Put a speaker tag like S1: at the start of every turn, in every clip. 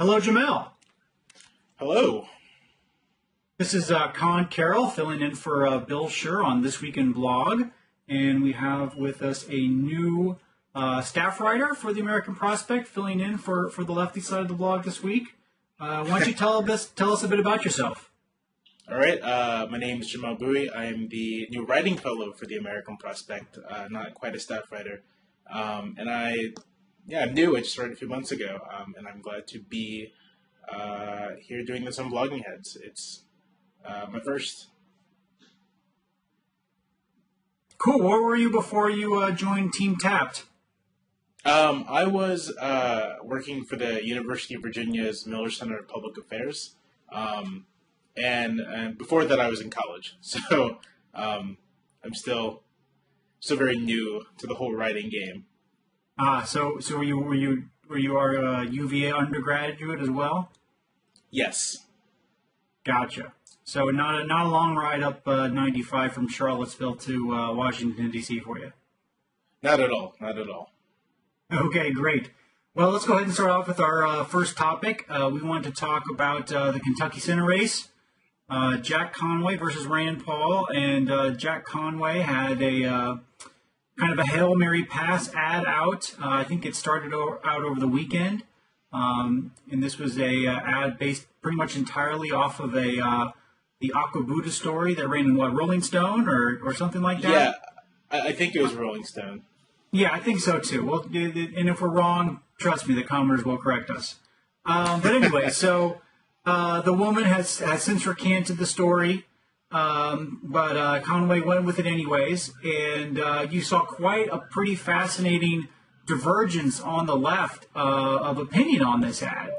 S1: Hello, Jamelle.
S2: Hello.
S1: This is Conn Carroll filling in for Bill Schur on This Week in Blog. And we have with us a new staff writer for the American Prospect filling in for the lefty side of the blog this week. Why don't you tell us a bit about yourself?
S2: All right. My name is Jamelle Bouie. I am the new writing fellow for the American Prospect, not quite a staff writer. I'm new. I just started a few months ago, and I'm glad to be here doing this on Blogging Heads. It's my first.
S1: Cool. Where were you before you joined Team Tapped?
S2: I was working for the University of Virginia's Miller Center of Public Affairs, and before that I was in college. So I'm still very new to the whole writing game.
S1: So were you our UVA undergraduate as well?
S2: Yes.
S1: Gotcha. So not a long ride up 95 from Charlottesville to Washington, D.C. for you?
S2: Not at all. Not at all.
S1: Okay, great. Well, let's go ahead and start off with our first topic. We want to talk about the Kentucky Senate race, Jack Conway versus Rand Paul. And Jack Conway had a kind of a Hail Mary pass ad out. I think it started out over the weekend. And this was a ad based pretty much entirely off of the Aqua Buddha story that ran in, Rolling Stone or something like that?
S2: Yeah, I think it was Rolling Stone.
S1: Yeah, I think so too. Well, and if we're wrong, trust me, the commenters will correct us. But anyway, so the woman has since recanted the story, but Conway went with it anyways, and you saw quite a pretty fascinating divergence on the left of opinion on this ad.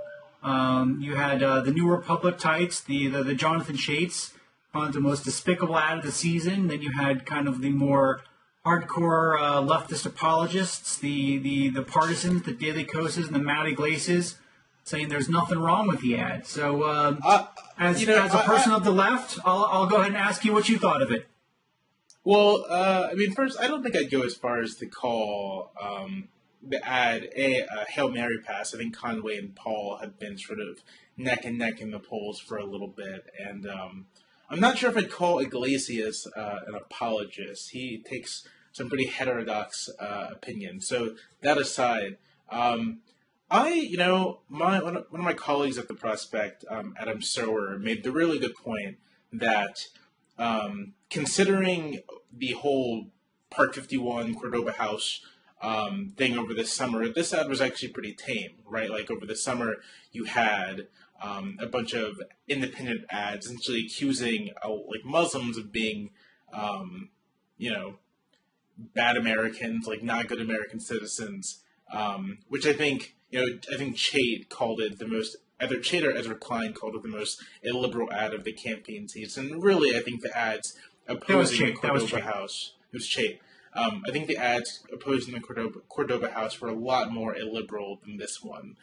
S1: You had the New Republicites, the Jonathan Shates, on the most despicable ad of the season. Then you had kind of the more hardcore leftist apologists, the partisans, the Daily Koses, and the Matt Iglesias, saying there's nothing wrong with the ad. So as a person of the left, I'll go ahead and ask you what you thought of it.
S2: Well, first, I don't think I'd go as far as to call the ad a Hail Mary pass. I think Conway and Paul have been sort of neck and neck in the polls for a little bit, and I'm not sure if I'd call Iglesias an apologist. He takes some pretty heterodox opinions. So that aside, one of my colleagues at the Prospect, Adam Sower, made the really good point that considering the whole Part 51 Cordoba House thing over this summer, this ad was actually pretty tame, right? Like over the summer, you had a bunch of independent ads essentially accusing Muslims of being, bad Americans, like not good American citizens, which I think Chait called it the most, either Chait or Ezra Klein called it the most illiberal ad of the campaign season. And really, I think the ads opposing the Cordoba House, it was Chait. I think the ads opposing the Cordoba House were a lot more illiberal than this one.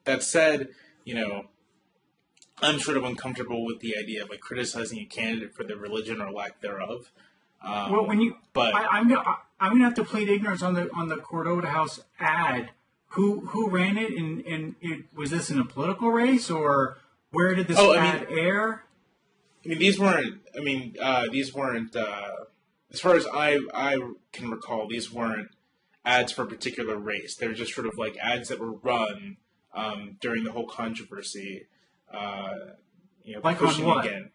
S2: That said, I'm sort of uncomfortable with the idea of criticizing a candidate for their religion or lack thereof.
S1: I'm gonna have to plead ignorance on the Cordoba House ad. Who ran it, and was this in a political race, or where did this ad air?
S2: These weren't. As far as I can recall, these weren't ads for a particular race. They're just sort of ads that were run during the whole controversy.
S1: Pushing on what?
S2: Again.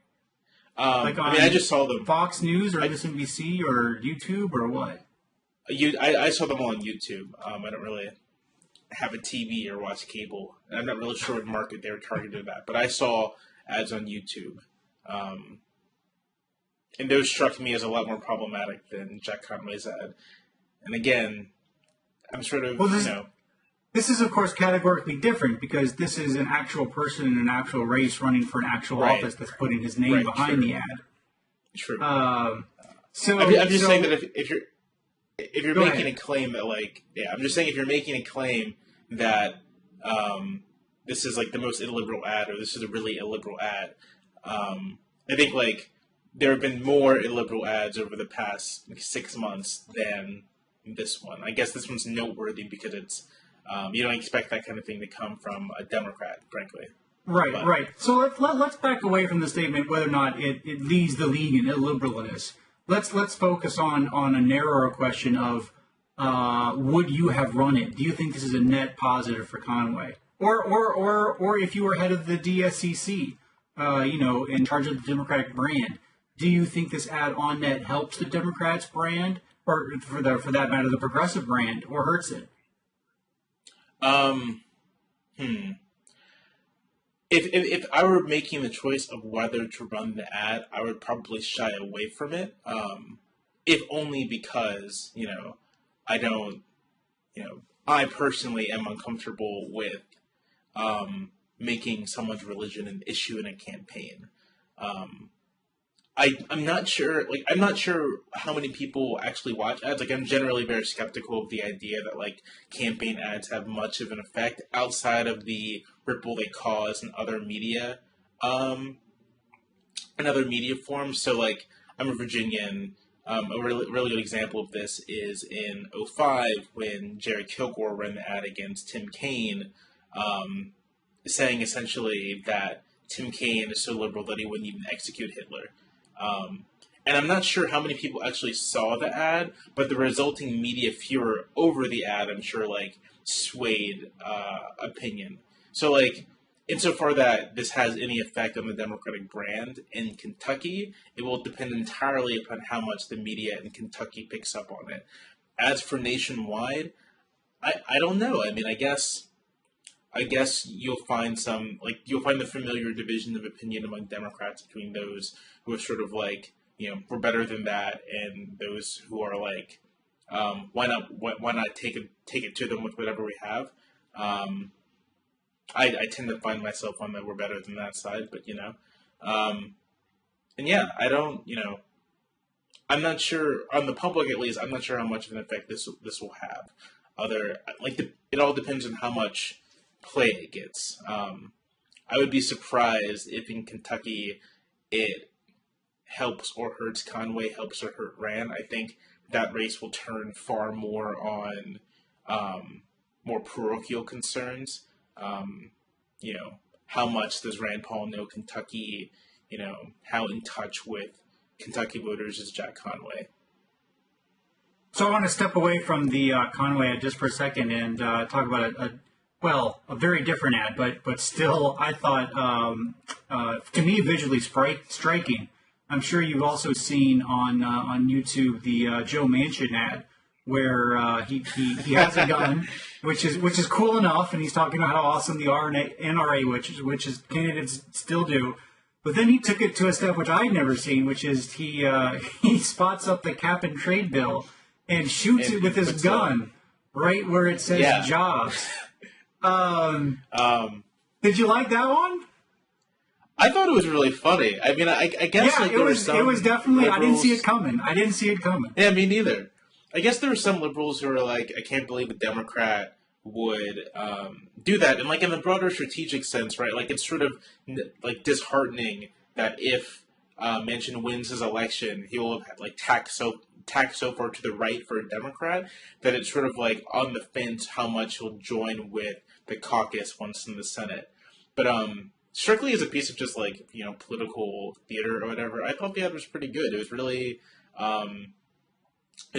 S2: I just saw them.
S1: Fox News or MSNBC or YouTube or what?
S2: I saw them all on YouTube. I don't really have a TV or watch cable. I'm not really sure what market they were targeted at, but I saw ads on YouTube. And those struck me as a lot more problematic than Jack Conway's ad. And again, I'm sort of,
S1: This is, of course, categorically different because this is an actual person in an actual race running for an actual office that's putting his name behind the ad.
S2: True.
S1: I'm
S2: just saying that if you're making a claim that I'm just saying if you're making a claim that this is the most illiberal ad or this is a really illiberal ad, I think there have been more illiberal ads over the past 6 months than this one. I guess this one's noteworthy because it's You don't expect that kind of thing to come from a Democrat, frankly.
S1: Right,
S2: But,
S1: right. So let's back away from the statement whether or not it leads the league in illiberalness. Let's focus on a narrower question of would you have run it? Do you think this is a net positive for Conway, or if you were head of the DSCC, in charge of the Democratic brand, do you think this ad on net helps the Democrats brand, or for that matter the progressive brand, or hurts it?
S2: If I were making the choice of whether to run the ad, I would probably shy away from it. If only because, I don't, I personally am uncomfortable with making someone's religion an issue in a campaign. I'm not sure how many people actually watch ads. Like, I'm generally very skeptical of the idea that, like, campaign ads have much of an effect outside of the ripple they cause in other media, forms. So, like, I'm a Virginian. A really good example of this is in '05 when Jerry Kilgore ran the ad against Tim Kaine, saying essentially that Tim Kaine is so liberal that he wouldn't even execute Hitler. And I'm not sure how many people actually saw the ad, but the resulting media furor over the ad, I'm sure, like, swayed opinion. So, like, insofar that this has any effect on the Democratic brand in Kentucky, it will depend entirely upon how much the media in Kentucky picks up on it. As for nationwide, I don't know. I mean, I guess you'll find the familiar division of opinion among Democrats between those who are sort of like, we're better than that, and those who are like, why not take it to them with whatever we have. I tend to find myself on the we're better than that side, but and yeah, I don't, I'm not sure on the public at least. I'm not sure how much of an effect this will have. It all depends on how much play it gets. I would be surprised if in Kentucky it helps or hurts Conway, helps or hurt Rand. I think that race will turn far more on more parochial concerns. How much does Rand Paul know Kentucky? How in touch with Kentucky voters is Jack Conway?
S1: So I want to step away from the Conway ad just for a second and talk about a very different ad, but still, I thought, to me, visually striking. I'm sure you've also seen on YouTube the Joe Manchin ad, where he has a gun, which is cool enough, and he's talking about how awesome the NRA, which is candidates still do. But then he took it to a step which I'd never seen, which is he spots up the cap and trade bill and shoots it with his gun right where it says jobs. Did you like that one?
S2: I thought it was really funny. I mean, I guess
S1: it was definitely. Liberals. I didn't see it coming.
S2: Yeah, me neither. I guess there were some liberals who were like, I can't believe a Democrat would do that. And like in the broader strategic sense, right? Like it's sort of like disheartening that if Manchin wins his election, he will have like tack so far to the right for a Democrat that it's sort of like on the fence how much he'll join with the caucus once in the Senate. But strictly as a piece of just like political theater or whatever, I thought the ad was pretty good. It was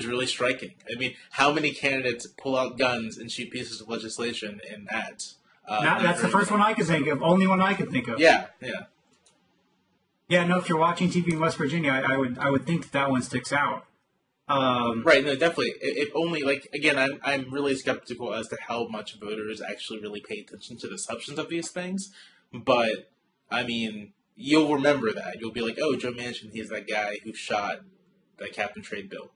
S2: really striking. I mean, how many candidates pull out guns and shoot pieces of legislation in ads?
S1: That's the first one I could think of. Only one I could think of.
S2: Yeah.
S1: Yeah, no. If you're watching TV in West Virginia, I would think that one sticks out.
S2: Right. No, definitely. If only, like, again, I'm really skeptical as to how much voters actually really pay attention to the substance of these things. But I mean, you'll remember that. You'll be like, oh, Joe Manchin, he's that guy who shot that cap and trade bill.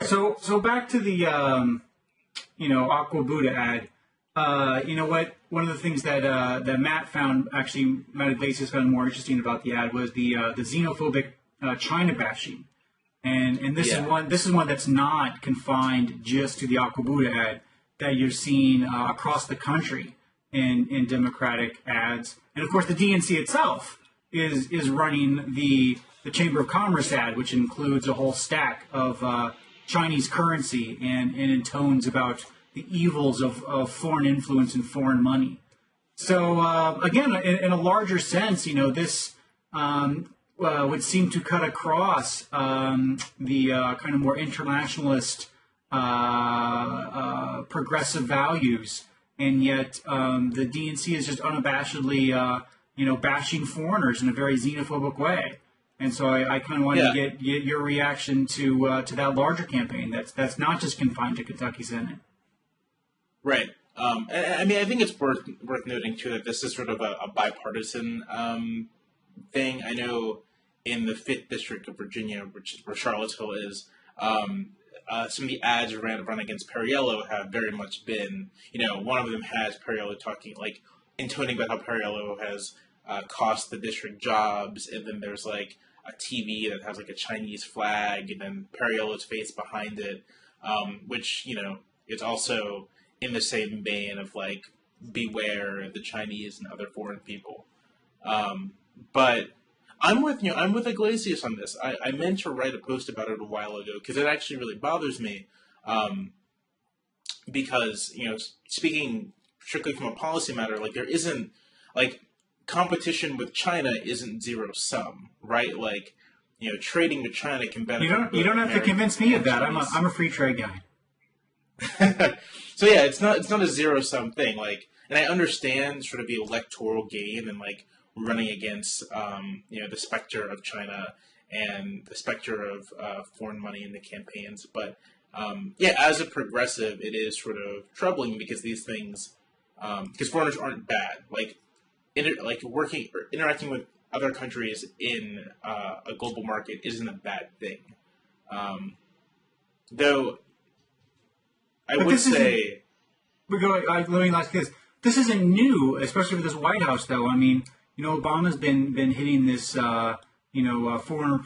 S1: So back to the Aqua Buddha ad. What? One of the things that Matt found Iglesias found more interesting about the ad was the xenophobic China bashing, and this is one that's not confined just to the Aqua Buddha ad that you're seeing across the country in Democratic ads, and of course the DNC itself is running the Chamber of Commerce ad, which includes a whole stack of Chinese currency and intones about the evils of foreign influence and foreign money. So again, in a larger sense, this would seem to cut across the kind of more internationalist, progressive values, and yet the DNC is just unabashedly, bashing foreigners in a very xenophobic way. And so I kind of wanted to get your reaction to that larger campaign that's not just confined to Kentucky Senate.
S2: Right. I mean, I think it's worth noting too that this is sort of a bipartisan thing. I know in the 5th District of Virginia, which is where Charlottesville is, some of the ads run against Perriello have very much been, one of them has Perriello talking, intoning about how Perriello has cost the district jobs, and then there's a TV that has a Chinese flag, and then Perriello's face behind it, which, is also in the same vein of beware the Chinese and other foreign people. But I'm with Iglesias on this. I meant to write a post about it a while ago because it actually really bothers me. Because, speaking strictly from a policy matter, there isn't, competition with China isn't zero sum, right? Trading with China can benefit.
S1: You don't have to convince me of that. I'm a free trade guy.
S2: So yeah, it's not a zero sum thing. And I understand sort of the electoral gain and running against the specter of China and the specter of foreign money in the campaigns. But as a progressive, it is sort of troubling because these things, because foreigners aren't bad. Working or interacting with other countries in a global market isn't a bad thing. Though I would say,
S1: let me ask this. This isn't new, especially for this White House, though. I mean, Obama's been hitting this, foreign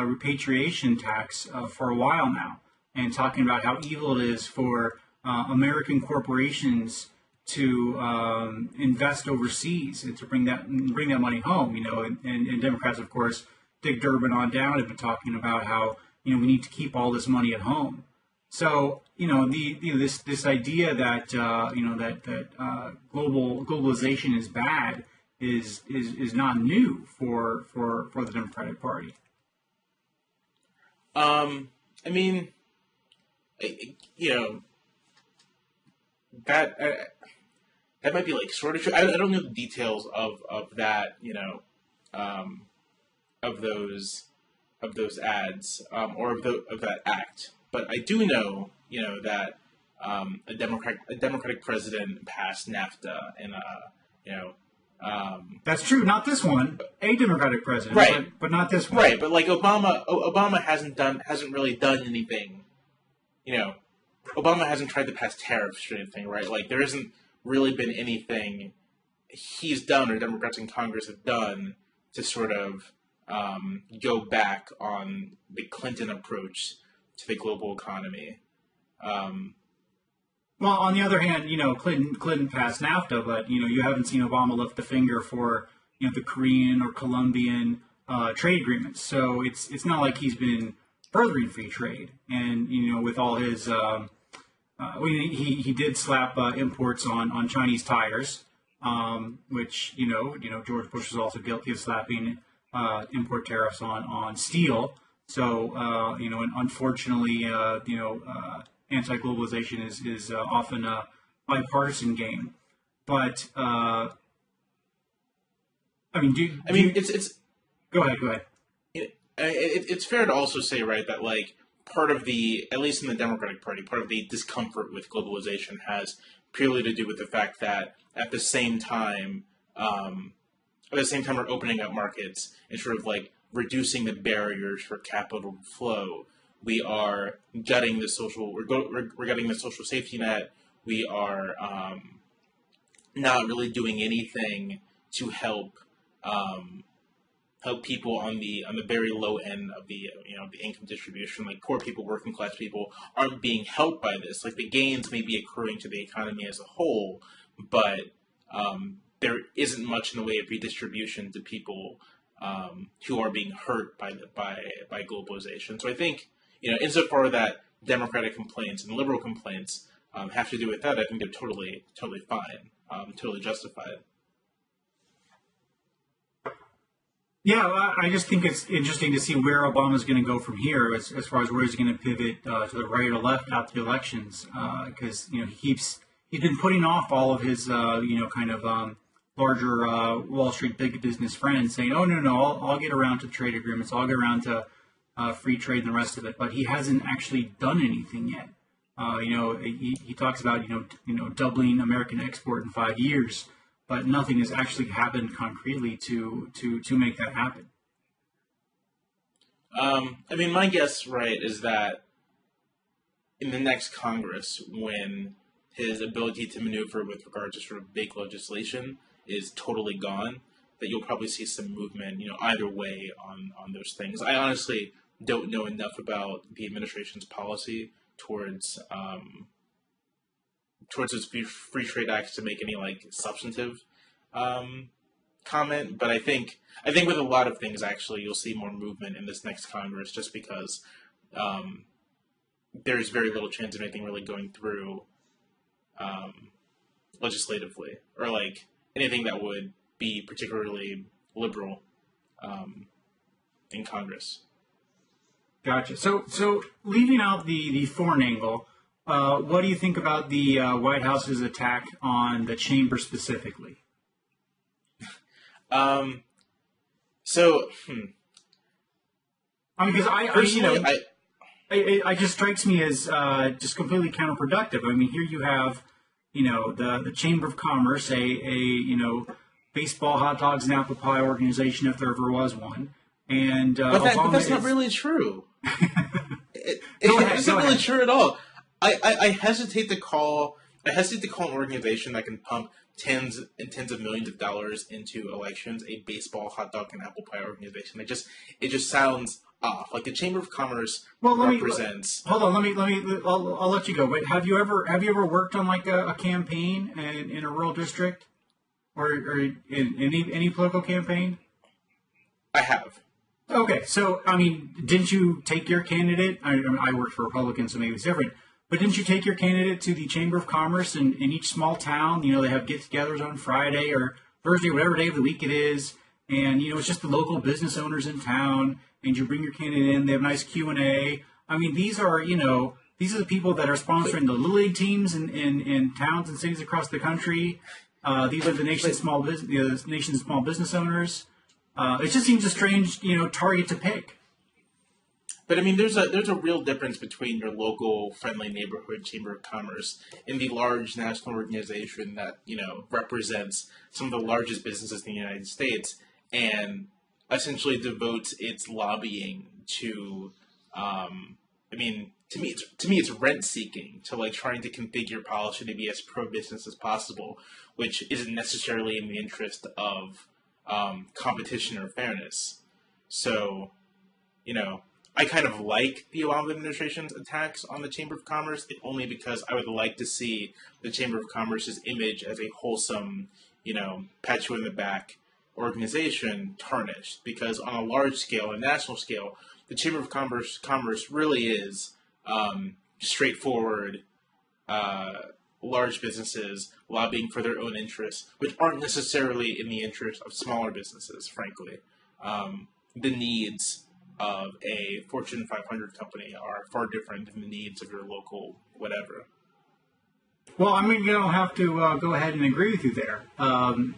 S1: repatriation tax for a while now, and talking about how evil it is for American corporations to invest overseas and to bring that money home. And Democrats, of course, Dick Durbin on down, have been talking about how we need to keep all this money at home. So this idea that globalization is bad is not new for the Democratic Party.
S2: I mean, that might be sort of true. I don't know the details of that, of those ads or of that act. But I do know, that a Democratic president passed NAFTA, and
S1: that's true. Not this one. A Democratic president,
S2: right?
S1: But not this one.
S2: Right. But Obama hasn't really done anything. Obama hasn't tried to pass tariffs or anything, right? There hasn't really been anything he's done or Democrats in Congress have done to sort of go back on the Clinton approach to the global economy.
S1: Well, on the other hand, Clinton passed NAFTA, but you haven't seen Obama lift a finger for the Korean or Colombian trade agreements. So it's not like he's been furthering free trade. And with all his, he did slap imports on Chinese tires, which George Bush was also guilty of slapping import tariffs on steel. So, and unfortunately, anti-globalization is often a bipartisan game. But,
S2: it's.
S1: Go ahead.
S2: It's fair to also say, right, that part of the, at least in the Democratic Party, part of the discomfort with globalization has purely to do with the fact that at the same time we're opening up markets and sort of reducing the barriers for capital flow. We are gutting the we're gutting the social safety net. We are not really doing anything to help people on the very low end of the the income distribution. Poor people, working class people aren't being helped by this. The gains may be accruing to the economy as a whole, but there isn't much in the way of redistribution to people who are being hurt by globalization. So I think insofar that Democratic complaints and liberal complaints have to do with that, I think they're totally fine, totally justified.
S1: Yeah, well, I just think it's interesting to see where Obama's going to go from here, as far as where he's going to pivot to the right or left after the elections, because he's been putting off all of his kind of larger Wall Street big business friends, saying, oh no, I'll get around to trade agreements, I'll get around to free trade and the rest of it, but he hasn't actually done anything yet. He talks about doubling American export in 5 years. But nothing has actually happened concretely to make that happen.
S2: I mean, my guess, right, is that in the next Congress, when his ability to maneuver with regard to sort of big legislation is totally gone, that you'll probably see some movement, either way on those things. I honestly don't know enough about the administration's policy towards those free trade acts to make any substantive comment, but I think with a lot of things, actually, you'll see more movement in this next Congress, just because there's very little chance of anything really going through legislatively, or anything that would be particularly liberal in Congress.
S1: Gotcha. So leaving out the foreign angle, what do you think about the White House's attack on the chamber specifically? I mean, because it just strikes me as just completely counterproductive. I mean, here you have, the Chamber of Commerce, a baseball, hot dogs, and apple pie organization, if there ever was one, and
S2: but that's not really true. It's not really true at all. I hesitate to call an organization that can pump tens and tens of millions of dollars into elections a baseball, hot dog, and apple pie organization. It just sounds off. Like the Chamber of Commerce represents.
S1: Hold on. I'll let you go. But have you ever worked on a campaign in a rural district, or in any political campaign?
S2: I have.
S1: Okay, so I mean, didn't you take your candidate? I worked for Republicans, so maybe it's different. But didn't you take your candidate to the Chamber of Commerce in each small town? They have get-togethers on Friday or Thursday, whatever day of the week it is, and it's just the local business owners in town. And you bring your candidate in. They have a nice Q&A. I mean, these are the people that are sponsoring the Little League teams in towns and cities across the country. These are the nation's small business owners. It just seems a strange target to pick.
S2: But I mean, there's a real difference between your local friendly neighborhood chamber of commerce and the large national organization that represents some of the largest businesses in the United States and essentially devotes its lobbying to. I mean, to me, it's rent seeking to trying to configure policy to be as pro business as possible, which isn't necessarily in the interest of competition or fairness. So, I kind of like the Obama administration's attacks on the Chamber of Commerce, if only because I would like to see the Chamber of Commerce's image as a wholesome, pat you in the back organization tarnished. Because on a large scale, a national scale, the Chamber of Commerce really is straightforward, large businesses lobbying for their own interests, which aren't necessarily in the interest of smaller businesses, frankly. The needs of a Fortune 500 company are far different than the needs of your local whatever.
S1: Well, I'm going to have to go ahead and agree with you there. I'm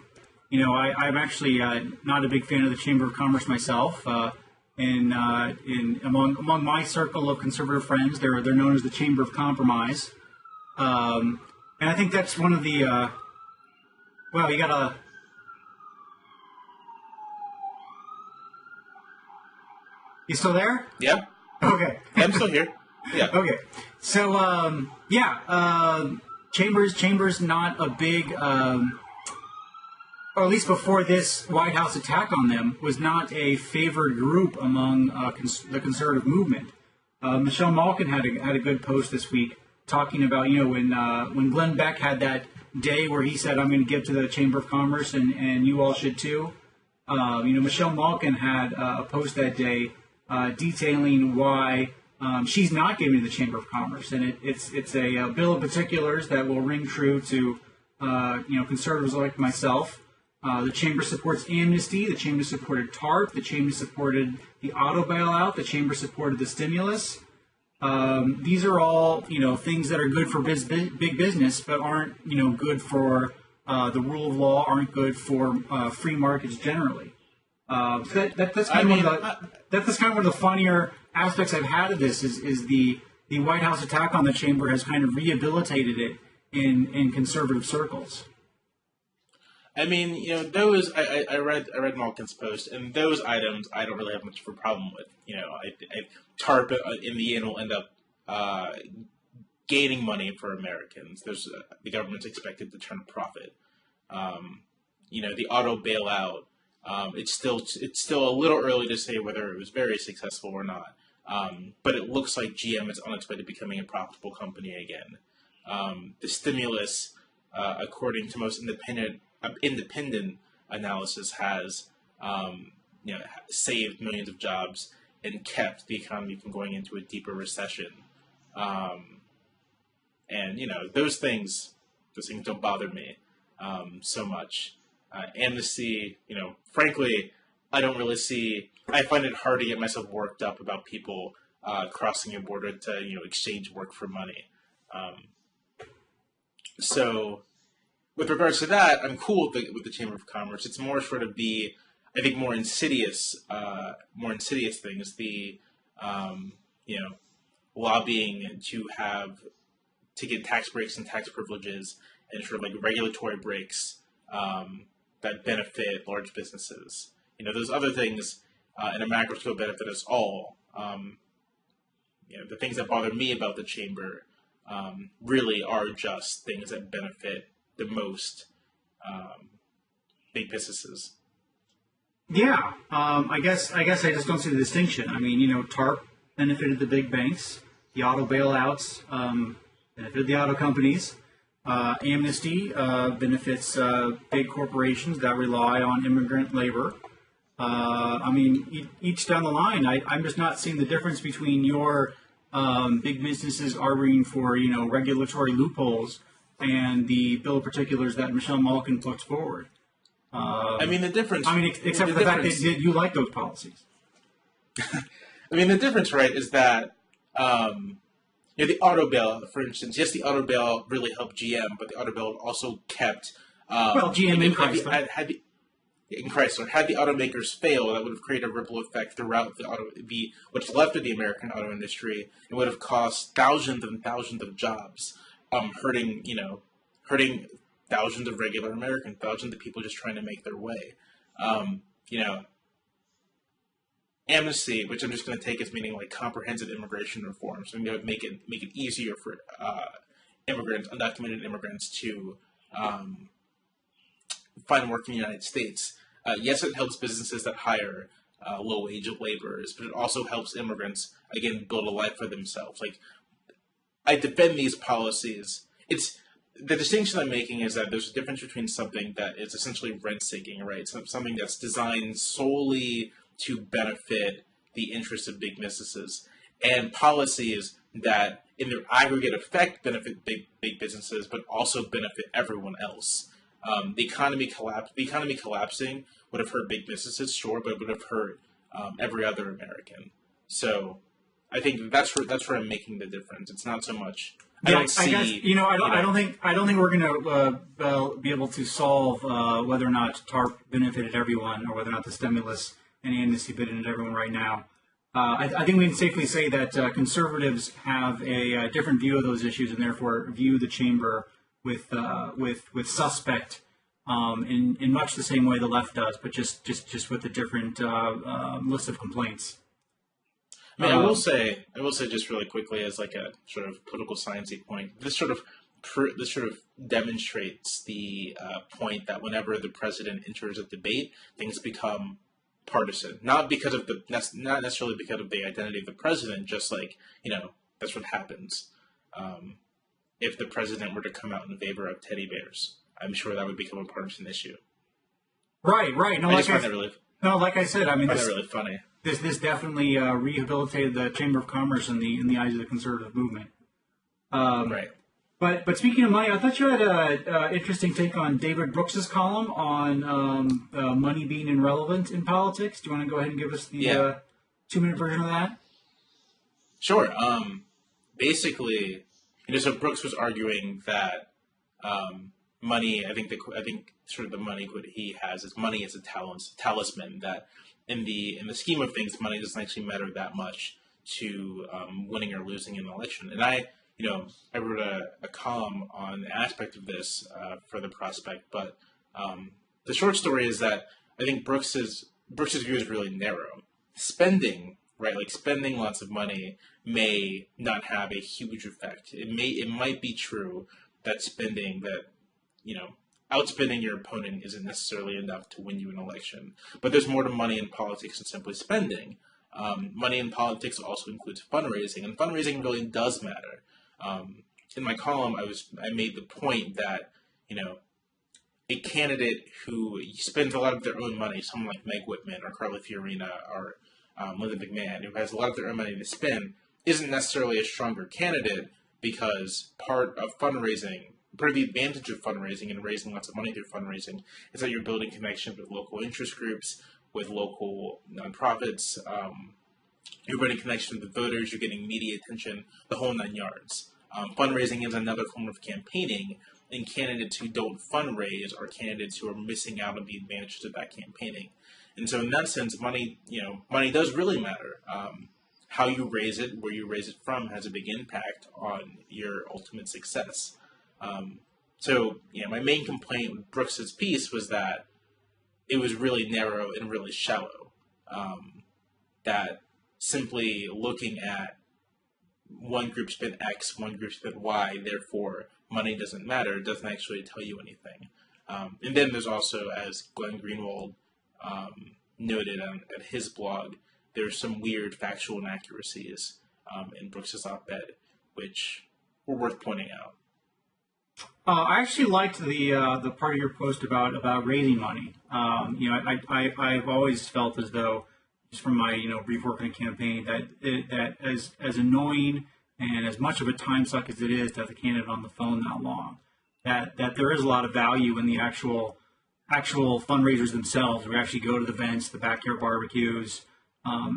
S1: actually not a big fan of the Chamber of Commerce myself. Among my circle of conservative friends, they're known as the Chamber of Compromise. And I think that's one of the, you gotta... You still there?
S2: Yeah.
S1: Okay.
S2: I'm still here. Yeah.
S1: Okay. So, Chamber's not a big, or at least before this White House attack on them, was not a favored group among the conservative movement. Michelle Malkin had a good post this week talking about, when Glenn Beck had that day where he said, I'm going to give to the Chamber of Commerce and you all should too. Michelle Malkin had a post that day detailing why She's not giving to the Chamber of Commerce, and it's a bill of particulars that will ring true to conservatives like myself. The Chamber supports amnesty. The Chamber supported TARP. The Chamber supported the auto bailout. The Chamber supported the stimulus. These are all things that are good for big business, but aren't good for the rule of law. Aren't good for free markets generally. So that's kind of one of the funnier aspects I've had of this is the White House attack on the Chamber has kind of rehabilitated it in conservative circles.
S2: I mean, those I read Malkin's post, and those items I don't really have much of a problem with. TARP in the end will end up gaining money for Americans. The government's expected to turn a profit. The auto bailout. It's still a little early to say whether it was very successful or not. But it looks like GM is unexpected becoming a profitable company again. The stimulus, according to most independent analysis, has saved millions of jobs and kept the economy from going into a deeper recession. And those things don't bother me so much. Amnesty, frankly, I don't really see. I find it hard to get myself worked up about people crossing a border to exchange work for money. So, with regards to that, I'm cool with the Chamber of Commerce. It's more sort of I think more insidious things. The lobbying to get tax breaks and tax privileges and sort of like regulatory breaks that benefit large businesses. Those other things in a macro scale benefit us all. The things that bother me about the Chamber really are just things that benefit the most big businesses.
S1: Yeah, I guess I just don't see the distinction. I mean, TARP benefited the big banks. The auto bailouts benefited the auto companies. Amnesty benefits big corporations that rely on immigrant labor. Each down the line, I'm just not seeing the difference between your big businesses arguing for regulatory loopholes and the bill of particulars that Michelle Malkin puts forward.
S2: The difference.
S1: Except for the fact that you like those policies.
S2: The difference, right, is that the auto bailout, for instance. Yes, the auto bailout really helped GM, but the auto bailout also kept.
S1: GM and Chrysler.
S2: In Chrysler, had the automakers fail, that would have created a ripple effect throughout what's left of the American auto industry. It would have cost thousands and thousands of jobs, hurting thousands of regular Americans, thousands of people just trying to make their way. Amnesty, which I'm just going to take as meaning like comprehensive immigration reform, so make it easier for undocumented immigrants to find work in the United States. Yes, it helps businesses that hire low-wage laborers, but it also helps immigrants, again, build a life for themselves. Like, I defend these policies. The distinction I'm making is that there's a difference between something that is essentially rent-seeking, right? Something that's designed solely to benefit the interests of big businesses, and policies that, in their aggregate effect, benefit big businesses, but also benefit everyone else. The economy collapsing would have hurt big businesses, sure, but it would have hurt every other American. So I think that's where I'm making the difference. It's not so much. I don't think we're going to be able to solve whether or not TARP benefited everyone or whether or not the stimulus and amnesty benefited everyone right now. I think we can safely say that conservatives have a different view of those issues and therefore view the chamber with suspect in much the same way the left does, but just with a different list of complaints. I will say just really quickly as like a sort of political sciencey point, this sort of demonstrates the point that whenever the president enters a debate, things become partisan. Not necessarily because of the identity of the president, just like, that's what happens. If the president were to come out in favor of teddy bears, I'm sure that would become a partisan issue.
S1: Right. No,
S2: I just find that really.
S1: No, like I said,
S2: I find that really funny.
S1: this definitely rehabilitated the Chamber of Commerce in the eyes of the conservative movement.
S2: Right.
S1: But speaking of money, I thought you had an interesting take on David Brooks's column on money being irrelevant in politics. Do you want to go ahead and give us the 2-minute version of that?
S2: Sure. Basically, so Brooks was arguing that money. I think sort of the money quote he has is money is a talisman that in the scheme of things, money doesn't actually matter that much to winning or losing an election. And I wrote a column on an aspect of this for the Prospect, but the short story is that I think Brooks's view is really narrow. Spending, right, like spending lots of money may not have a huge effect. It might be true that outspending your opponent isn't necessarily enough to win you an election. But there's more to money in politics than simply spending. Money in politics also includes fundraising, and fundraising really does matter. In my column, I made the point that, a candidate who spends a lot of their own money, someone like Meg Whitman or Carly Fiorina or Linda McMahon, who has a lot of their own money to spend, isn't necessarily a stronger candidate because part of the advantage of fundraising and raising lots of money through fundraising is that you're building connections with local interest groups, with local nonprofits, you're building connections with voters, you're getting media attention, the whole 9 yards. Fundraising is another form of campaigning, and candidates who don't fundraise are candidates who are missing out on the advantages of that campaigning. And so in that sense, money does really matter. How you raise it, where you raise it from, has a big impact on your ultimate success. My main complaint with Brooks's piece was that it was really narrow and really shallow. That simply looking at one group spent X, one group spent Y, therefore money doesn't matter, doesn't actually tell you anything. And then there's also, as Glenn Greenwald noted at his blog, there's some weird factual inaccuracies in Brooks's op-ed, which were worth pointing out.
S1: I actually liked the part of your post about raising money. I've always felt as though, just from my brief work in a campaign, that as annoying and as much of a time suck as it is to have the candidate on the phone that long, that there is a lot of value in the actual fundraisers themselves. We actually go to the events, the backyard barbecues,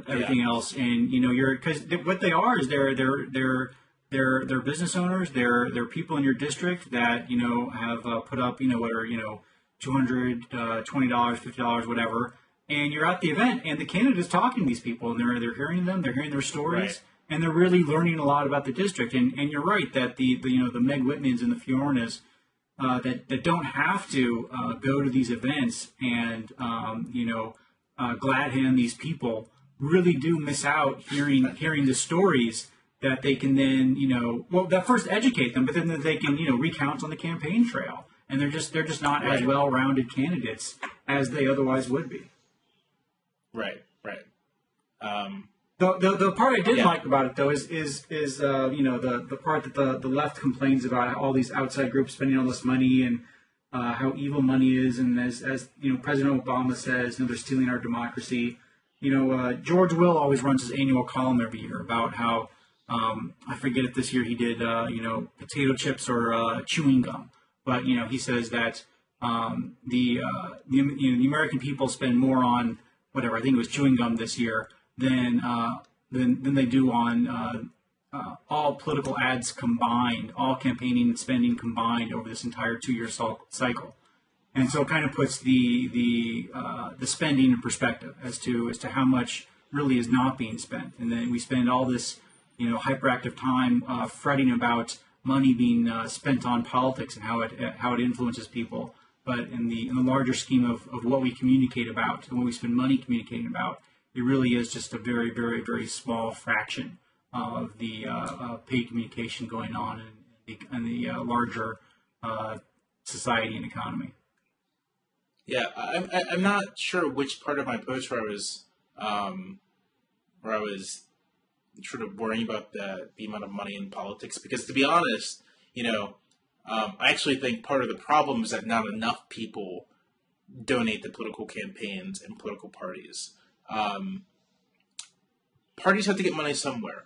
S1: everything else, and because what they are is they're business owners. They're people in your district that have put up what are $220, $50, whatever, and you're at the event, and the candidate is talking to these people, and they're hearing them, they're hearing their stories,
S2: right.
S1: And they're really learning a lot about the district. And you're right that the Meg Whitmans and the Fiorinas that don't have to go to these events and glad hand these people really do miss out hearing the stories that they can then, that first educate them, but then that they can, recount on the campaign trail. And they're just not
S2: right.
S1: as well-rounded candidates as they otherwise would be.
S2: Right.
S1: The part I did like about it, though, is the part that the left complains about all these outside groups spending all this money and how evil money is. And as President Obama says, they're stealing our democracy. George Will always runs his annual column every year about how, I forget if this year he did, potato chips or chewing gum. But, he says that the American people spend more on whatever, I think it was chewing gum this year, than they do on all political ads combined, all campaigning and spending combined over this entire 2-year cycle. And so it kind of puts the spending in perspective as to how much really is not being spent. And then we spend all this hyperactive time fretting about money being spent on politics and how it influences people. But in the larger scheme of what we communicate about and what we spend money communicating about, it really is just a very, very, very small fraction of the paid communication going on in the larger society and economy.
S2: Yeah, I'm not sure which part of my post where I was sort of worrying about the amount of money in politics, because to be honest, I actually think part of the problem is that not enough people donate to political campaigns and political parties. parties have to get money somewhere.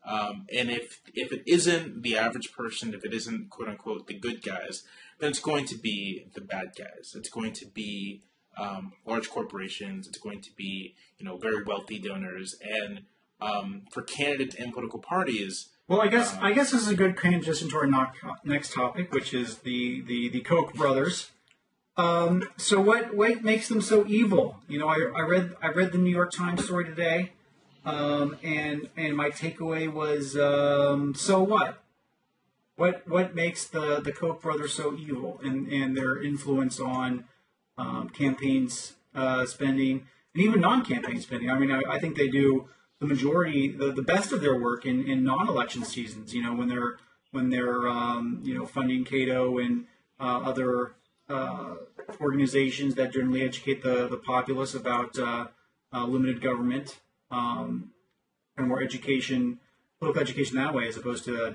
S2: And if it isn't the average person, if it isn't quote unquote the good guys, then it's going to be the bad guys. It's going to be large corporations. It's going to be very wealthy donors. And for candidates and political parties,
S1: well, I guess this is a good transition to our next topic, which is the Koch brothers. So what makes them so evil? I read the New York Times story today. And my takeaway was, so what? What makes the Koch brothers so evil and their influence on campaigns spending and even non-campaign spending? I mean, I think they do the majority, the best of their work in non-election seasons. When they're funding Cato and other organizations that generally educate the populace about limited government. And more political education that way, as opposed to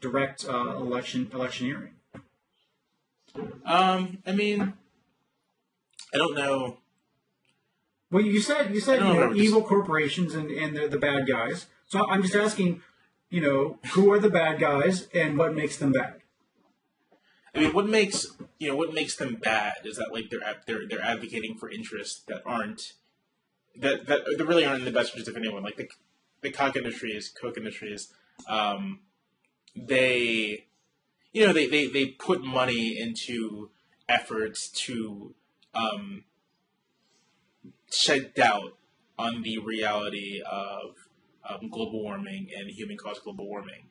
S1: direct electioneering.
S2: I mean, I don't know.
S1: Well, you said evil corporations and they're the bad guys. So I'm just asking, who are the bad guys and what makes them bad?
S2: I mean, what makes them bad is that they're advocating for interests that aren't. That really aren't in the best interest of anyone. Like the Koch Industries, they put money into efforts to shed doubt on the reality of global warming and human-caused global warming.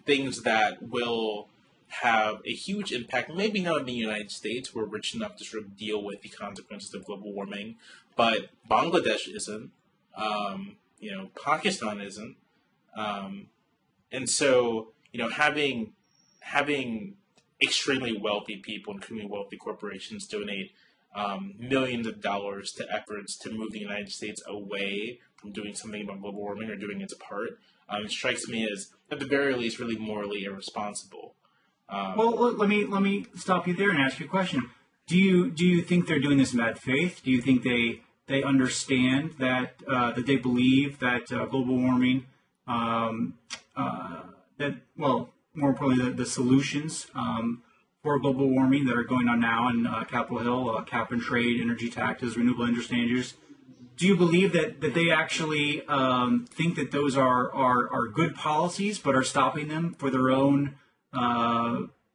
S2: Things that will have a huge impact, maybe not in the United States. We're rich enough to sort of deal with the consequences of global warming, but Bangladesh isn't, Pakistan isn't, and so having extremely wealthy people, including wealthy corporations, donate millions of dollars to efforts to move the United States away from doing something about global warming or doing its part, strikes me as, at the very least, really morally irresponsible.
S1: Well, let me stop you there and ask you a question. Do you think they're doing this in bad faith? Do you think they understand that they believe that global warming, more importantly, the solutions for global warming that are going on now in Capitol Hill, cap and trade, energy taxes, renewable energy standards? Do you believe that they actually think that those are good policies, but are stopping them for their own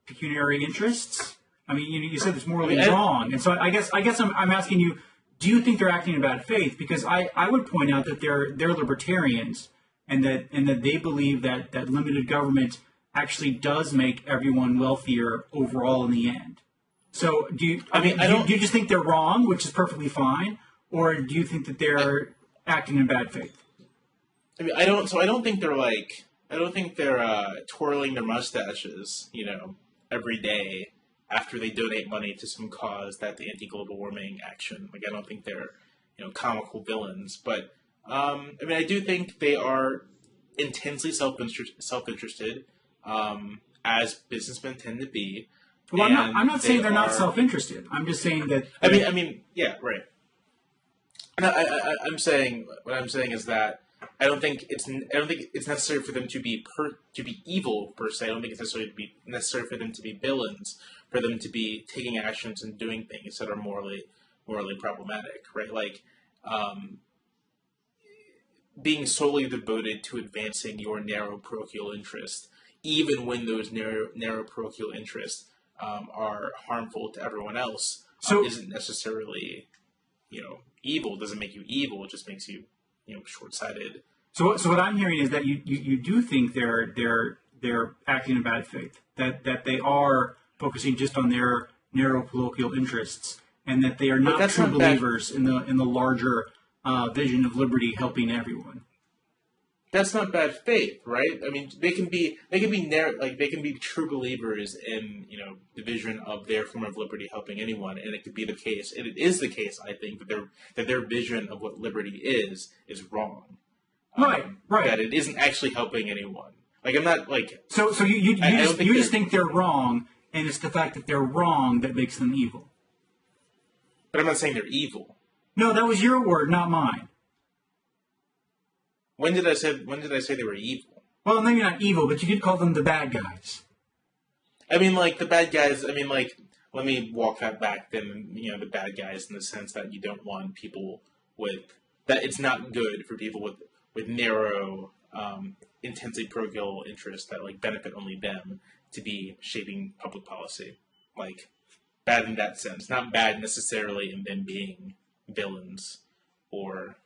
S1: pecuniary interests? I mean, you said it's morally wrong, and so I guess I'm asking you: do you think they're acting in bad faith? Because I would point out that they're libertarians, and that they believe that limited government actually does make everyone wealthier overall in the end. So do you just think they're wrong, which is perfectly fine, or do you think that they're acting in bad faith?
S2: I mean, I don't think they're twirling their mustaches, every day after they donate money to some cause that's anti-global warming action. Like, I don't think they're, comical villains. But, I do think they are intensely self-interested, as businessmen tend to be.
S1: Well, I'm not saying they're not self-interested. I'm just saying that.
S2: Yeah, right. And I'm saying is that I don't think it's necessary for them to be evil per se. I don't think it's necessary for them to be villains, for them to be taking actions and doing things that are morally problematic, right? Like being solely devoted to advancing your narrow parochial interest, even when those narrow parochial interests are harmful to everyone else, isn't necessarily evil. It doesn't make you evil. It just makes you short-sighted.
S1: So what I'm hearing is that you do think they're acting in bad faith, that they are focusing just on their narrow parochial interests, and that they are not true believers in the larger vision of liberty helping everyone.
S2: That's not bad faith, right? I mean, they can be true believers in the vision of their form of liberty helping anyone, and it could be the case, and it is the case, I think, that their vision of what liberty is wrong.
S1: Right.
S2: That it isn't actually helping anyone. Like, I'm not like.
S1: So you just think they're wrong, and it's the fact that they're wrong that makes them evil.
S2: But I'm not saying they're evil.
S1: No, that was your word, not mine.
S2: When did I say they were evil?
S1: Well, maybe not evil, but you could call them the bad guys.
S2: I mean, like, the bad guys, I mean, like, let me walk that back then, the bad guys in the sense that you don't want people that it's not good for people with narrow, intensely parochial interests that, like, benefit only them to be shaping public policy. Like, bad in that sense. Not bad necessarily in them being villains or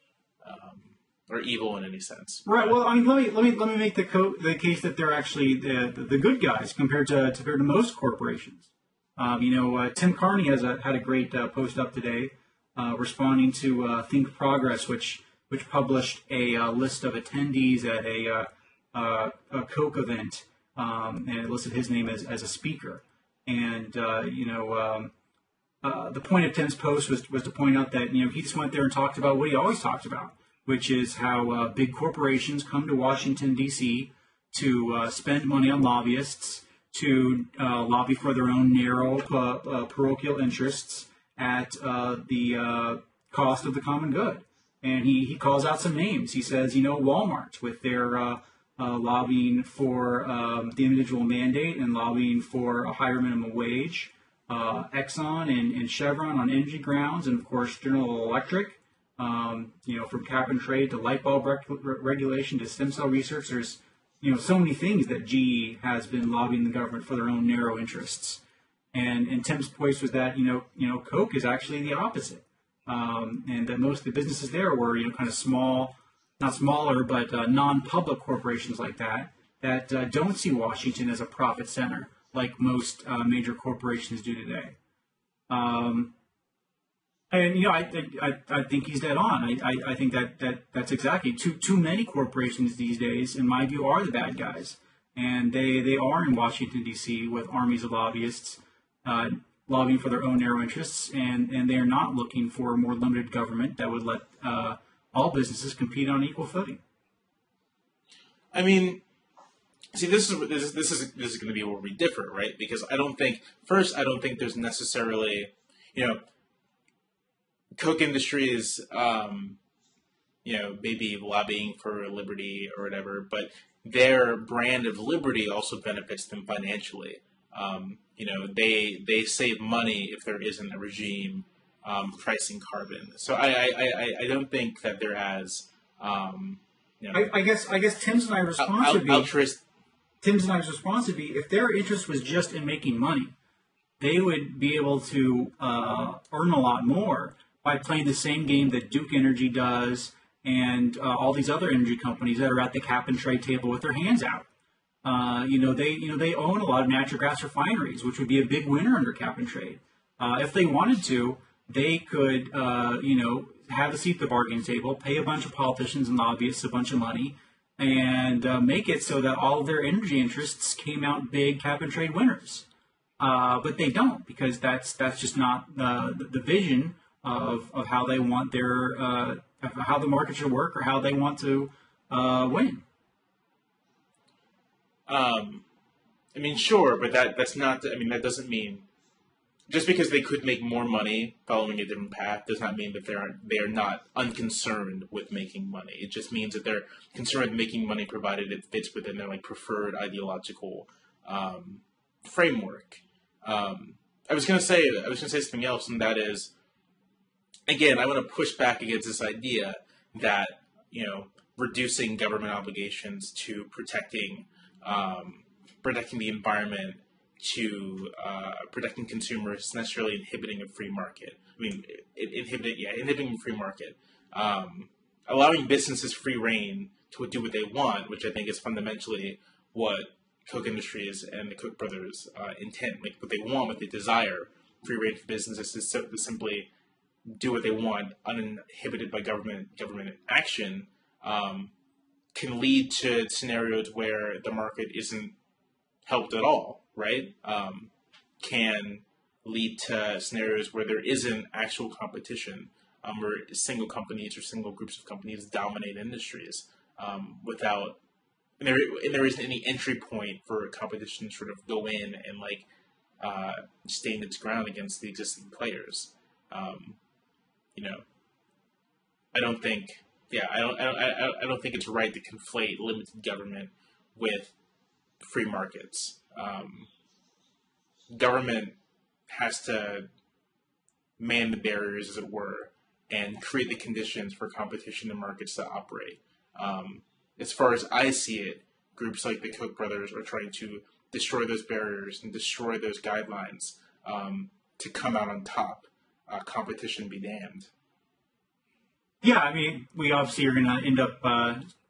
S2: evil in any sense.
S1: Right. Well, I mean, let me make the case that they're actually the good guys compared to most corporations. Tim Carney had a great post up today, responding to Think Progress, which published a list of attendees at a Koch event, and it listed his name as a speaker. And the point of Tim's post was to point out that he just went there and talked about what he always talked about, which is how big corporations come to Washington, D.C. to spend money on lobbyists, to lobby for their own narrow parochial interests at the cost of the common good. And he calls out some names. He says, Walmart with their lobbying for the individual mandate and lobbying for a higher minimum wage, Exxon and Chevron on energy grounds, and of course General Electric. From cap and trade to light bulb regulation to stem cell research, there's so many things that GE has been lobbying the government for their own narrow interests. And Tim's point was that Koch is actually the opposite, and that most of the businesses there were kind of small, not smaller, but non-public corporations like that don't see Washington as a profit center like most major corporations do today. And I think he's dead on. I think that's exactly too many corporations these days, in my view, are the bad guys, and they are in Washington D.C. with armies of lobbyists lobbying for their own narrow interests, and they are not looking for a more limited government that would let all businesses compete on equal footing.
S2: I mean, see, this is going to be where we differ, right? Because I don't think there's necessarily Koch Industries, maybe lobbying for liberty or whatever, but their brand of liberty also benefits them financially. They save money if there isn't a regime pricing carbon. So I don't think that they're as
S1: I guess Tim's and I's response would be if their interest was just in making money, they would be able to earn a lot more by playing the same game that Duke Energy does and all these other energy companies that are at the cap and trade table with their hands out. They own a lot of natural gas refineries, which would be a big winner under cap and trade. If they wanted to, they could have a seat at the bargaining table, pay a bunch of politicians and lobbyists a bunch of money, and make it so that all of their energy interests came out big cap and trade winners. But they don't, because that's just not the vision of how they want how the market should work or how they want to win.
S2: Sure, but that's not. That doesn't mean just because they could make more money following a different path does not mean that they are not unconcerned with making money. It just means that they're concerned with making money provided it fits within their preferred ideological framework. I was going to say something else, and that is, again, I want to push back against this idea that reducing government obligations to protecting the environment, to protecting consumers is necessarily inhibiting a free market. Inhibiting a free market. Allowing businesses free reign to do what they want, which I think is fundamentally what Koch Industries and the Koch brothers intend. What they want, what they desire, free reign for businesses to simply do what they want, uninhibited by government action, can lead to scenarios where the market isn't helped at all, right? Can lead to scenarios where there isn't actual competition, where single companies or single groups of companies dominate industries without, and there isn't any entry point for competition to sort of go in and stand its ground against the existing players. I don't think yeah, I don't think it's right to conflate limited government with free markets. Government has to man the barriers, as it were, and create the conditions for competition and markets to operate. As far as I see it, groups like the Koch brothers are trying to destroy those barriers and destroy those guidelines to come out on top. Competition be damned.
S1: Yeah, I mean, we obviously are going to end up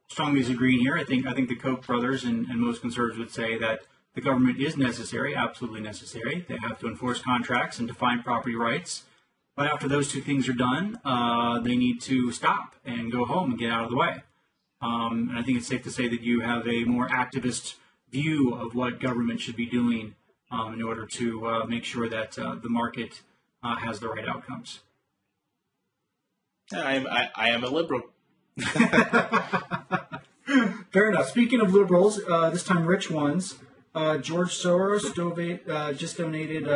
S1: strongly disagreeing here. I think the Koch brothers and most conservatives would say that the government is necessary, absolutely necessary. They have to enforce contracts and define property rights. But after those two things are done, they need to stop and go home and get out of the way. And I think it's safe to say that you have a more activist view of what government should be doing in order to make sure that the market has the right outcomes.
S2: I am a liberal.
S1: Fair enough. Speaking of liberals, this time rich ones, George Soros just donated.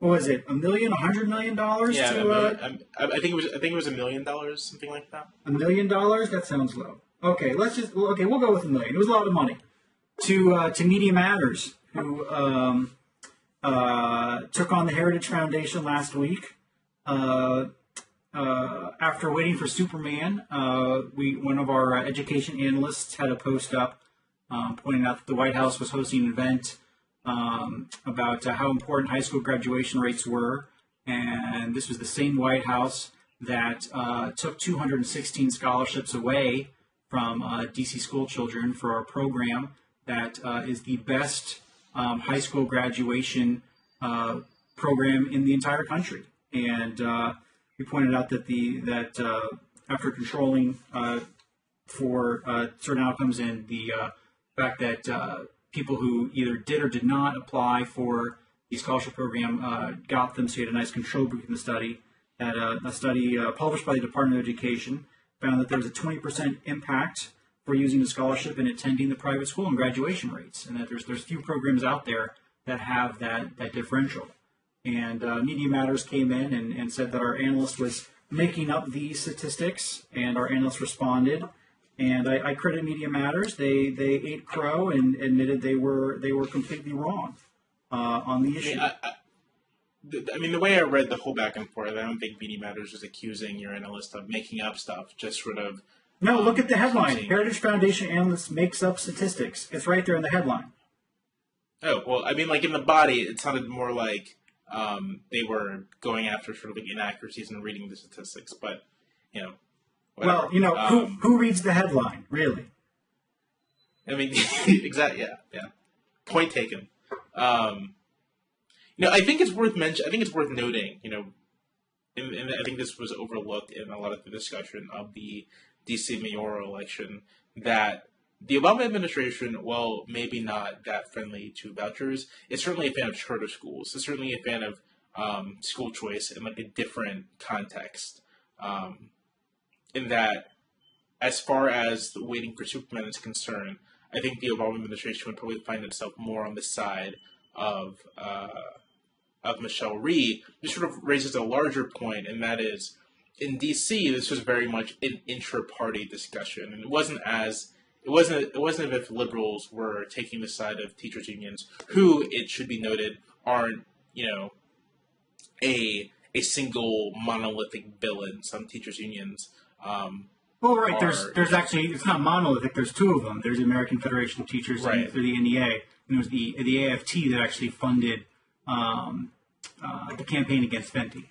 S1: What was it? $1 million?
S2: Yeah,
S1: to,
S2: I think it was $1 million, something like that.
S1: $1 million? That sounds low. Okay, we'll go with $1 million. It was a lot of money to Media Matters, who took on the Heritage Foundation last week. After waiting for Superman, one of our education analysts had a post up pointing out that the White House was hosting an event about how important high school graduation rates were, and this was the same White House that took 216 scholarships away from DC school children for our program that is the best high school graduation program in the entire country. And we pointed out that after controlling for certain outcomes and the fact that people who either did or did not apply for the scholarship program got them, so you had a nice control group in the study. That a study published by the Department of Education found that there was a 20% impact for using the scholarship and attending the private school and graduation rates, and that there's few programs out there that have that differential. And Media Matters came in and said that our analyst was making up these statistics, and our analyst responded. And I credit Media Matters. They ate crow and admitted they were completely wrong on the issue.
S2: I mean, the way I read the whole back and forth, I don't think Media Matters was accusing your analyst of making up stuff, just sort of...
S1: No, look at the headline. Heritage Foundation analyst makes up statistics. It's right there in the headline.
S2: Oh, well, I mean, like in the body, it sounded more like they were going after sort of like inaccuracies and reading the statistics, but, whatever.
S1: Well, who reads the headline, really?
S2: I mean, exactly, yeah. Point taken. I think it's worth noting, and I think this was overlooked in a lot of the discussion of the DC mayoral election, that the Obama administration, while maybe not that friendly to vouchers, is certainly a fan of charter schools. It's certainly a fan of school choice in like a different context. In that, as far as the waiting for Superman is concerned, I think the Obama administration would probably find itself more on the side of Michelle Rhee. This sort of raises a larger point, and that is, in D.C., this was very much an intra-party discussion, and it wasn't as if liberals were taking the side of teachers' unions, who, it should be noted, aren't a single monolithic villain. Some teachers' unions.
S1: Well, right. There's actually, it's not monolithic. There's two of them. There's the American Federation of Teachers and through the NEA, and it was the AFT that actually funded the campaign against Fenty.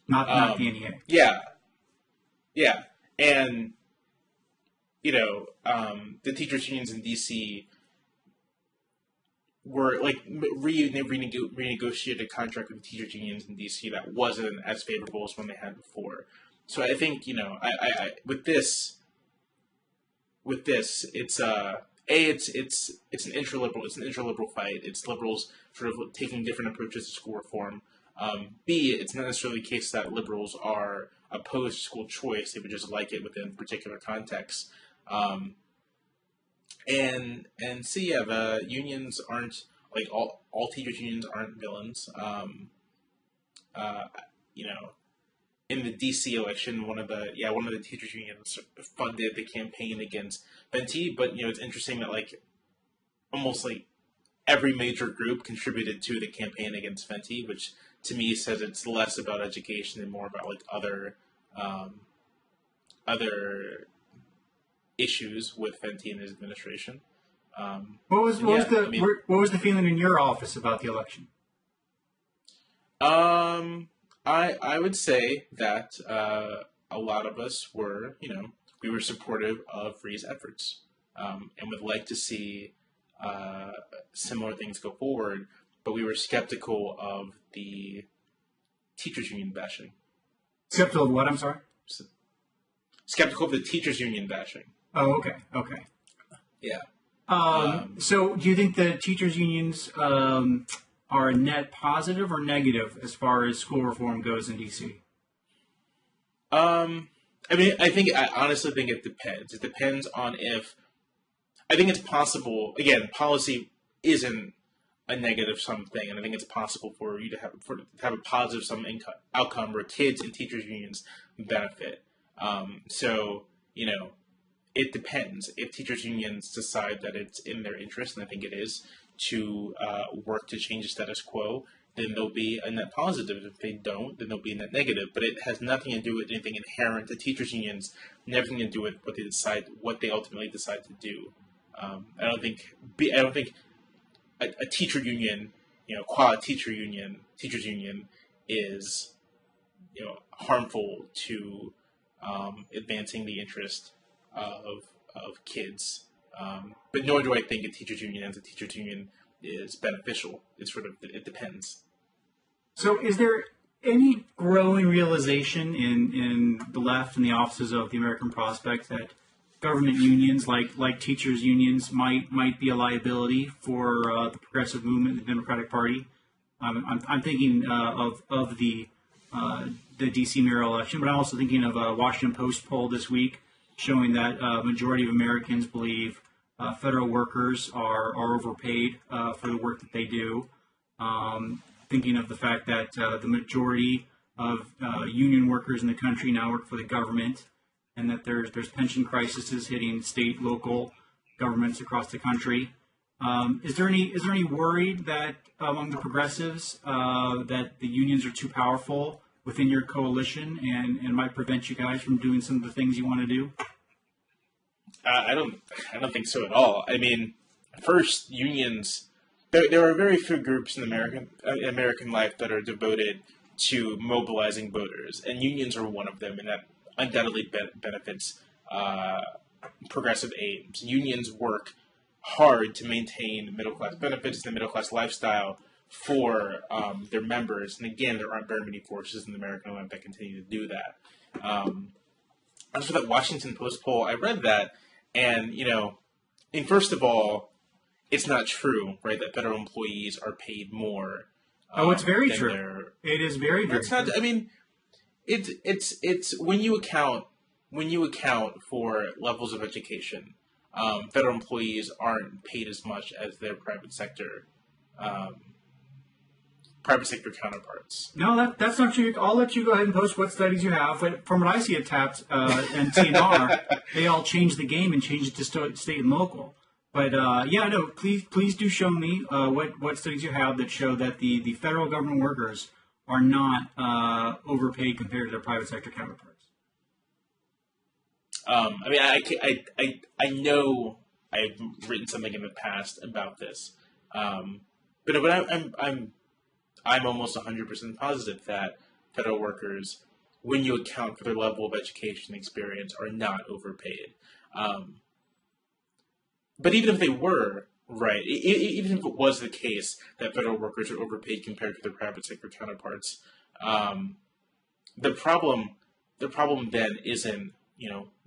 S1: Not the NEA.
S2: Yeah, and the teachers' unions in DC were like renegotiated a contract with the teachers' unions in DC that wasn't as favorable as one they had before. So I think I with this it's it's an intra-liberal fight. It's liberals sort of taking different approaches to school reform. B, it's not necessarily the case that liberals are opposed to school choice; they would just like it within particular contexts. And C, yeah, the unions aren't like all teachers unions aren't villains. in the DC election, one of the teachers unions funded the campaign against Venti. But it's interesting that almost every major group contributed to the campaign against Venti, which to me says it's less about education and more about other issues with Venti and his administration.
S1: What was the feeling in your office about the election?
S2: I would say that a lot of us were, we were supportive of Rhee's efforts, and would like to see similar things go forward, but we were skeptical of the teachers union bashing.
S1: Skeptical of what? I'm sorry?
S2: Skeptical of the teachers union bashing.
S1: Oh, okay.
S2: Yeah.
S1: So do you think the teachers unions are net positive or negative as far as school reform goes in DC?
S2: I honestly think it depends. It depends on if, I think it's possible, again, policy isn't a negative sum thing, and I think it's possible for you to have a positive sum outcome where kids and teachers unions benefit. It depends. If teachers unions decide that it's in their interest, and I think it is, to work to change the status quo, then there'll be a net positive. If they don't, then there'll be a net negative. But it has nothing to do with anything inherent to teachers unions, and everything to do with what they ultimately decide to do. I don't think a teacher union, teachers union is, harmful to advancing the interest of kids. But nor do I think a teachers union as a teachers union is beneficial. It depends.
S1: So is there any growing realization in the left and the offices of the American Prospect that government unions like teachers unions might be a liability for the progressive movement, the Democratic Party? I'm thinking of the DC mayoral election, but I'm also thinking of a Washington Post poll this week showing that a majority of Americans believe federal workers are overpaid for the work that they do. Thinking of the fact that the majority of union workers in the country now work for the government, and that there's pension crises hitting state, local governments across the country. Is there any worry that among the progressives that the unions are too powerful within your coalition and might prevent you guys from doing some of the things you want to do?
S2: I don't think so at all. I mean, first, unions. There are very few groups in American life that are devoted to mobilizing voters, and unions are one of them, and that undoubtedly benefits progressive aims. Unions work hard to maintain middle-class benefits and the middle-class lifestyle for their members, and again, there aren't very many forces in the American life that continue to do that. As for that Washington Post poll, I read that, and first of all, it's not true, right, that federal employees are paid more.
S1: It's very true. It is very true.
S2: It's not. I mean, it's when you account for levels of education, federal employees aren't paid as much as their private sector counterparts.
S1: No, that's not true. I'll let you go ahead and post what studies you have. But from what I see at TAPS and TNR, they all changed the game and changed it to state and local. But please do show me what studies you have that show that the federal government workers are not overpaid compared to their private sector counterparts.
S2: I know I've written something in the past about this, but I'm almost 100% positive that federal workers, when you account for their level of education and experience, are not overpaid. But even if they were, right, even if it was the case that federal workers are overpaid compared to their private sector counterparts, the problem then isn't,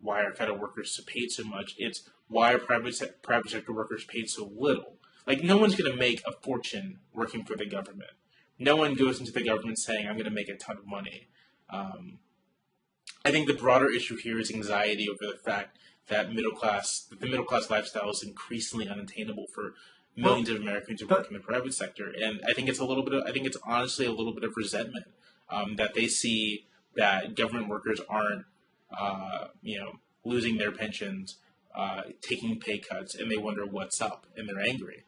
S2: why are federal workers paid so much? It's why are private sector workers paid so little? Like, no one's going to make a fortune working for the government. No one goes into the government saying, I'm going to make a ton of money. I think the broader issue here is anxiety over the fact that the middle class lifestyle is increasingly unattainable for millions of Americans who work in the private sector, and I think it's honestly a little bit of resentment that they see that government workers aren't, losing their pensions, taking pay cuts, and they wonder what's up, and they're angry.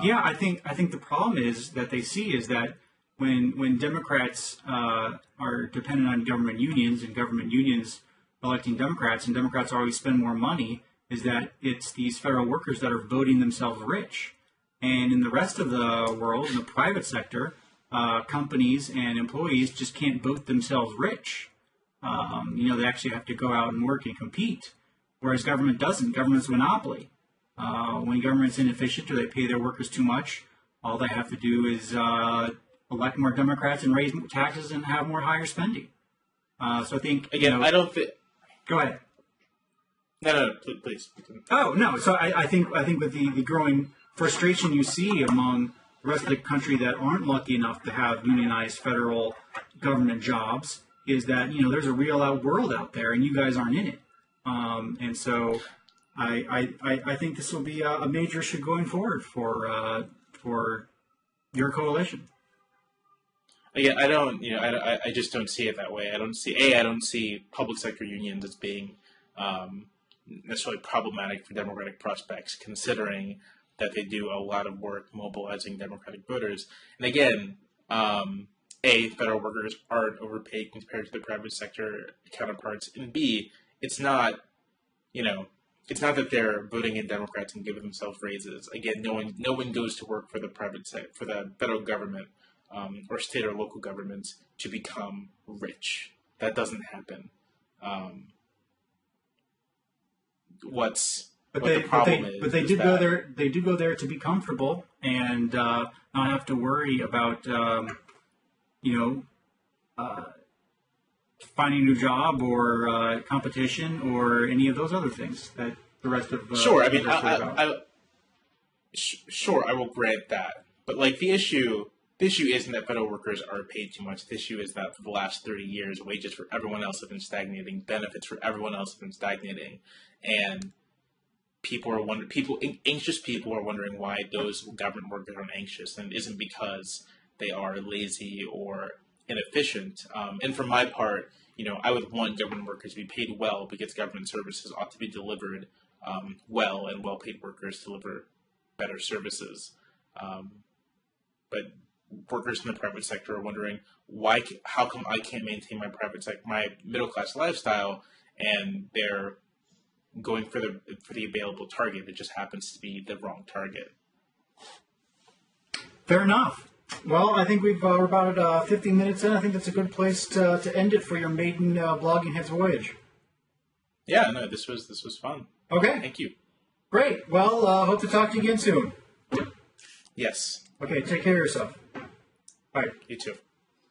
S1: Yeah, I think the problem is that they see is that when Democrats are dependent on government unions and government unions electing Democrats, and Democrats always spend more money, is that it's these federal workers that are voting themselves rich. And in the rest of the world, in the private sector, companies and employees just can't vote themselves rich. They actually have to go out and work and compete, whereas government doesn't. Government's a monopoly. When government's inefficient or they pay their workers too much, all they have to do is elect more Democrats and raise taxes and have more higher spending. So I think
S2: I don't think.
S1: Go ahead.
S2: No, please.
S1: Oh no! So I think with the growing frustration you see among the rest of the country that aren't lucky enough to have unionized federal government jobs is that there's a real world out there and you guys aren't in it. And so I think this will be a major issue going forward for your coalition.
S2: Again, I just don't see it that way. I don't see public sector unions as being necessarily problematic for Democratic prospects, considering that they do a lot of work mobilizing Democratic voters. And again, federal workers aren't overpaid compared to their private sector counterparts, and B, it's not that they're voting in Democrats and giving themselves raises. Again, no one goes to work for the for the federal government or state or local governments to become rich. That doesn't happen. But
S1: they do go there. They do go there to be comfortable and not have to worry about finding a new job or competition or any of those other things that the rest of
S2: sure. I mean, sure, I will grant that. But the issue isn't that federal workers are paid too much. The issue is that for the last 30 years, wages for everyone else have been stagnating, benefits for everyone else have been stagnating, and anxious people are wondering why those government workers are anxious, and it isn't because they are lazy or inefficient. And for my part, I would want government workers to be paid well because government services ought to be delivered well, and well-paid workers deliver better services. But workers in the private sector are wondering how come I can't maintain my middle-class lifestyle, and they're going for the available target that just happens to be the wrong target.
S1: Fair enough. Well, I think we're about 15 minutes in. I think that's a good place to end it for your maiden blogging heads voyage.
S2: Yeah, no, this was fun.
S1: Okay.
S2: Thank you.
S1: Great. Well, hope to talk to you again soon.
S2: Yes.
S1: Okay, take care of yourself. Bye.
S2: You too.